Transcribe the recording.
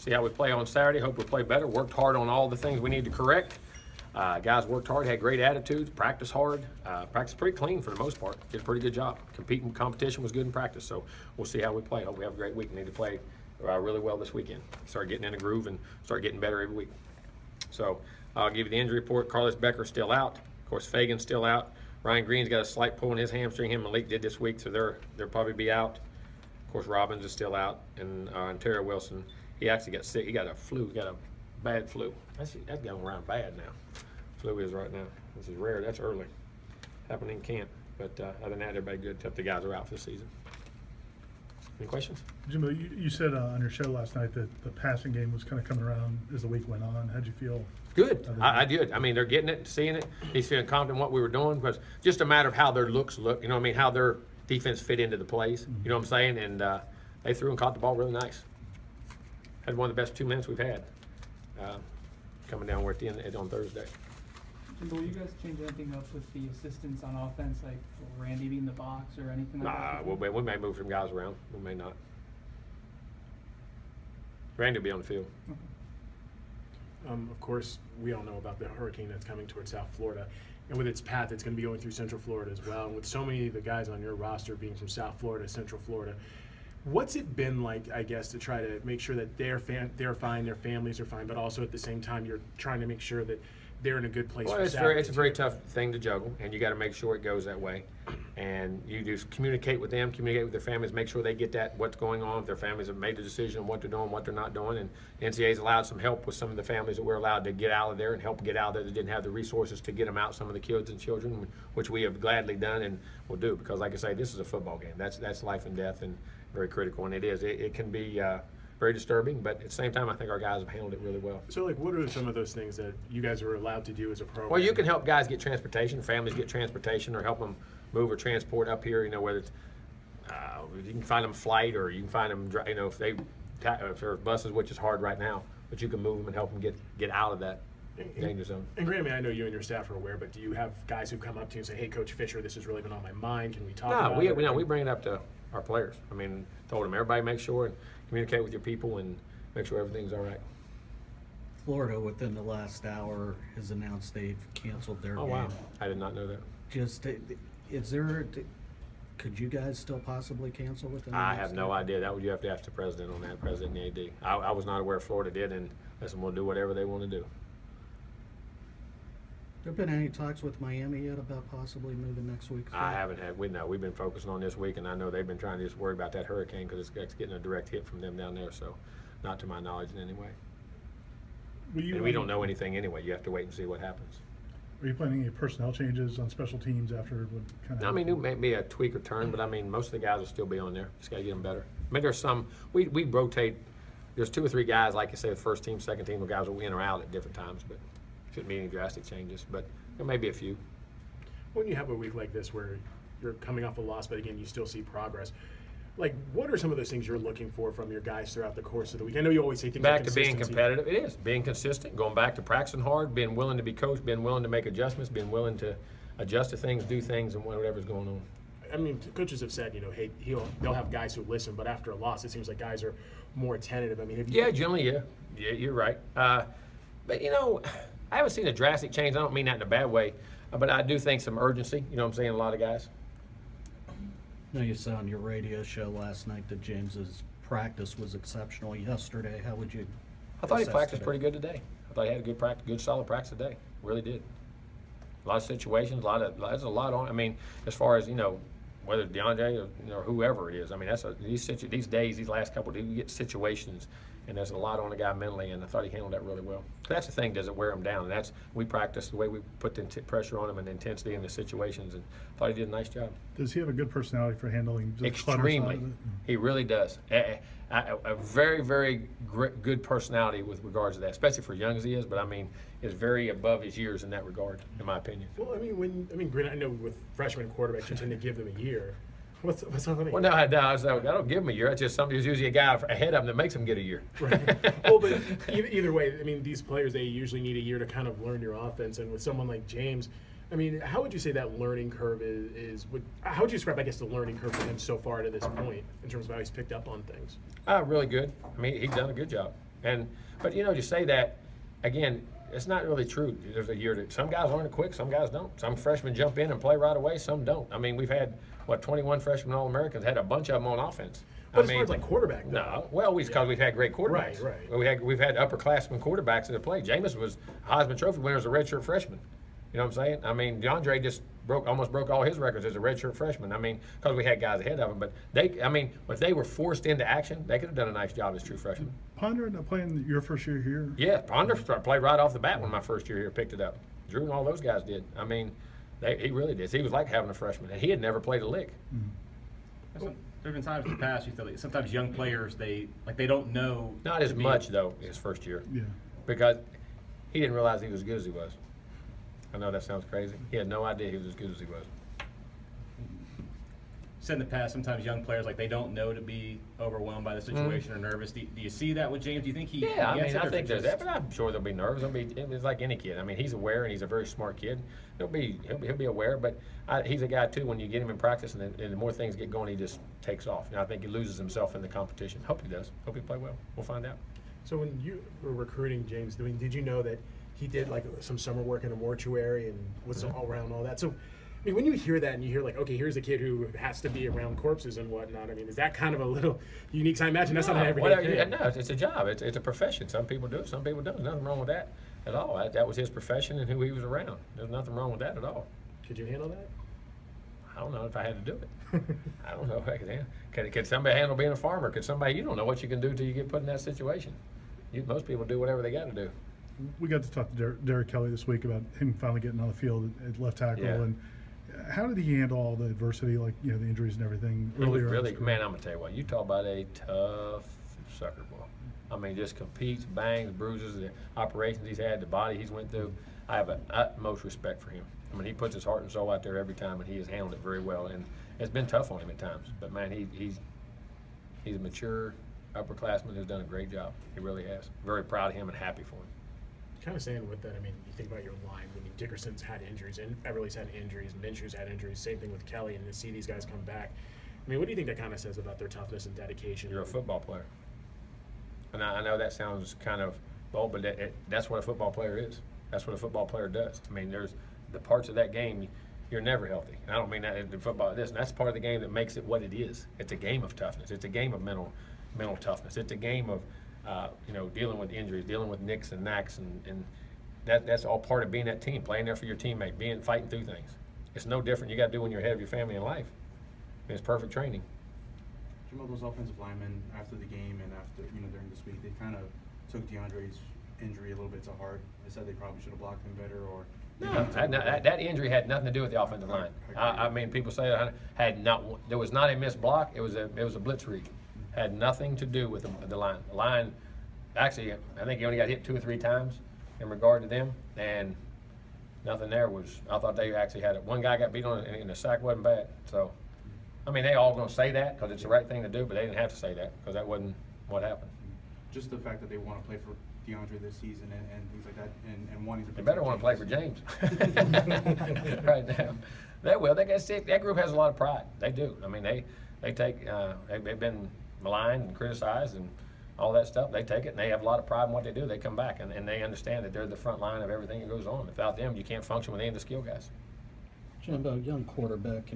See how we play on Saturday. Hope we play better. Worked hard on all the things we need to correct. Guys worked hard, had great attitudes, practiced hard, practiced pretty clean for the most part. Did a pretty good job. Competing competition was good in practice, so we'll see how we play. Hope we have a great week. We need to play really well this weekend. Start getting in a groove and start getting better every week. So I'll give you the injury report. Carlos Becker's still out. Of course, Fagan's still out. Ryan Green's got a slight pull in his hamstring. Him and Malik did this week, so they'll probably be out. Of course, Robbins is still out, and Terry Wilson, he actually got sick. He got a flu. He got a bad flu. That's going around bad now. Flu is right now. This is rare. That's early. Happening in camp. But other than that, everybody good, except the guys are out for the season. Any questions? Jimbo, you said on your show last night that the passing game was kind of coming around as the week went on. How'd you feel? Good. I did. I mean, they're getting it, seeing it. He's feeling confident in what we were doing, because just a matter of how their looks look. You know what I mean? How their defense fit into the plays. You know what I'm saying? And they threw and caught the ball really nice. Had one of the best 2 minutes we've had coming down. We're at the end on Thursday. Jimbo, will you guys change anything up with the assistants on offense, like will Randy be in the box or anything like that? We may move some guys around. We may not. Randy will be on the field. Okay. Of course, we all know about the hurricane that's coming towards South Florida. And with its path, it's going to be going through Central Florida as well. And with so many of the guys on your roster being from South Florida, Central Florida, what's it been like, I guess, to try to make sure that they're fine, their families are fine, but also at the same time you're trying to make sure that they're in a good place? Well, it's a very tough thing to juggle, and you got to make sure it goes that way. And you just communicate with them, communicate with their families, make sure they get that, what's going on, if their families have made the decision on what they're doing, what they're not doing. And the NCAA's allowed some help with some of the families that we're allowed to get out of there and help get out of there that didn't have the resources to get them out, some of the kids and children, which we have gladly done and will do, because like I say, this is a football game. That's life and death, and very critical, and it is. It can be very disturbing, but at the same time, I think our guys have handled it really well. So, like, what are some of those things that you guys are allowed to do as a program? Well, you can help guys get transportation, families get transportation, or help them move or transport up here. You know, whether it's you can find them a flight, or you can find them, you know, if there's buses, which is hard right now, but you can move them and help them get out of that danger zone. And Graham, I know you and your staff are aware, but do you have guys who come up to you and say, "Hey, Coach Fisher, this has really been on my mind. Can we talk about it?" No, we bring it up to our players. I mean, told them, everybody make sure and communicate with your people and make sure everything's all right. Florida, within the last hour, has announced they've canceled their game. Oh, wow. I did not know that. Could you guys still possibly cancel within the I next have no idea. You have to ask the president on that, president and the AD. I was not aware Florida did, and listen, we'll do whatever they want to do. There been any talks with Miami yet about possibly moving next week? I haven't had. We've been focusing on this week, and I know they've been trying to just worry about that hurricane because it's getting a direct hit from them down there. So, not to my knowledge in any way. And we don't know anything anyway. You have to wait and see what happens. Are you planning any personnel changes on special teams after what kind of? I mean, it may be a tweak or turn, but I mean, most of the guys will still be on there. Just got to get them better. I mean, there's some. We rotate. There's 2 or 3 guys, like you say, the first team, second team, where guys will in or out at different times, but shouldn't be any drastic changes. But there may be a few. When you have a week like this where you're coming off a loss, but again, you still see progress, like, what are some of those things you're looking for from your guys throughout the course of the week? I know you always say things back like to being competitive. It is being consistent, going back to practicing hard, being willing to be coached, being willing to make adjustments, being willing to adjust to things, do things, and whatever's going on. I mean, coaches have said, you know, hey, they'll have guys who listen, but after a loss, it seems like guys are more tentative. I mean, have you? Yeah, generally, yeah, you're right. But you know, I haven't seen a drastic change. I don't mean that in a bad way, but I do think some urgency. You know what I'm saying? A lot of guys. I know you said on your radio show last night that James's practice was exceptional yesterday. How would you? I thought he practiced pretty good today. I thought he had a good practice, good solid practice today. Really did. A lot of situations, there's a lot on. I mean, as far as, you know, whether DeAndre or whoever it is. I mean, these days, these last couple of days, you get situations, and there's a lot on the guy mentally, and I thought he handled that really well. That's the thing, does it wear him down? And we practice the way we put the pressure on him and the intensity in the situations, and I thought he did a nice job. Does he have a good personality for handling just extremely? He really does. A very, very good personality with regards to that, especially for young as he is. But I mean, is very above his years in that regard, in my opinion. Well, I mean, Grant, I know with freshman quarterbacks, you tend to give them a year. What's something? Well, no, I don't give him a year. It's just somebody's usually a guy ahead of him that makes him get a year. Right. Well, but either way, I mean, these players, they usually need a year to kind of learn your offense. And with someone like James, I mean, how would you say that learning curve how would you describe, I guess, the learning curve for him so far to this point in terms of how he's picked up on things? Really good. I mean, he's done a good job. But you say that, again, it's not really true. There's a year that some guys learn it quick, some guys don't. Some freshmen jump in and play right away, some don't. I mean, we've had, 21 freshmen All-Americans, had a bunch of them on offense. But as far as like quarterback, though. No, well, because we've had great quarterbacks. Right. We've had upperclassmen quarterbacks that have played. Jameis was Heisman Trophy winner as a redshirt freshman. You know what I'm saying? I mean, DeAndre just almost broke all his records as a redshirt freshman. I mean, because we had guys ahead of him. But if they were forced into action, they could have done a nice job as true freshmen. Ponder ended up playing your first year here. Yeah, Ponder played right off the bat when my first year here, picked it up. Drew and all those guys did. I mean, he really did. He was like having a freshman, and he had never played a lick. There have been times in the past you feel like sometimes young players they don't know. Not as much though his first year. Yeah. Because he didn't realize he was as good as he was. I know that sounds crazy. He had no idea he was as good as he was. Said in the past, sometimes young players they don't know to be overwhelmed by the situation or nervous. Do you see that with James? Do you think he? Yeah, I gets mean, it, I or think there's just- that, but I'm sure they'll be nervous. It's like any kid. I mean, he's aware and he's a very smart kid. He'll be aware, but he's a guy too. When you get him in practice and the more things get going, he just takes off. And I think he loses himself in the competition. Hope he does. Hope he play well. We'll find out. So when you were recruiting James, did you know that he did some summer work in a mortuary and was all around all that? So, I mean, when you hear that and you hear okay, here's a kid who has to be around corpses and whatnot. I mean, is that kind of a little unique? So I imagine that's not an everyday thing. No, it's a job. It's a profession. Some people do it. Some people don't. There's nothing wrong with that at all. That was his profession and who he was around. There's nothing wrong with that at all. Could you handle that? I don't know if I had to do it. I don't know if I could handle. Could somebody handle being a farmer? Could somebody? You don't know what you can do till you get put in that situation. Most people do whatever they got to do. We got to talk to Derek Kelly this week about him finally getting on the field at left tackle. Yeah. And how did he handle all the adversity, the injuries and everything earlier? Really, man, I'm gonna tell you what. You talk about a tough sucker ball. I mean, just competes, bangs, bruises, the operations he's had, the body he's went through. I have an utmost respect for him. I mean, he puts his heart and soul out there every time, and he has handled it very well. And it's been tough on him at times, but man, he's a mature upperclassman who's done a great job. He really has. Very proud of him and happy for him. Kind of saying with that, I mean, you think about your line. I mean, Dickerson's had injuries, and Everly's had injuries, Minshew's had injuries. Same thing with Kelly, and to see these guys come back. I mean, what do you think that kind of says about their toughness and dedication? You're a football player. And I know that sounds kind of bold, but that's what a football player is. That's what a football player does. I mean, there's the parts of that game, you're never healthy. And I don't mean that in football. And that's part of the game that makes it what it is. It's a game of toughness. It's a game of mental toughness. It's a game of, dealing with injuries, dealing with nicks and knacks, and that's all part of being that team, playing there for your teammate, fighting through things. It's no different you got to do when you're ahead of your family in life. It's perfect training. Jimbo, those offensive linemen after the game and after during this week, they kind of took DeAndre's injury a little bit to heart. They said they probably should have blocked him better, or No, that injury had nothing to do with the offensive line. I mean, people say there was not a missed block. It was a blitz read. Had nothing to do with the line. The line, actually, I think he only got hit 2 or 3 times in regard to them, and nothing there was. I thought they actually had it. One guy got beat on it, and the sack wasn't bad. So, I mean, they all going to say that because it's the right thing to do, but they didn't have to say that because that wasn't what happened. just the fact that they want to play for DeAndre this season and things like that, and wanting to. They better want to play for James right now. They will. That group has a lot of pride. They do. I mean, they've been maligned and criticized and all that stuff. They take it and they have a lot of pride in what they do. They come back and they understand that they're the front line of everything that goes on. Without them, you can't function with any of the skill guys. Jimbo, young quarterback.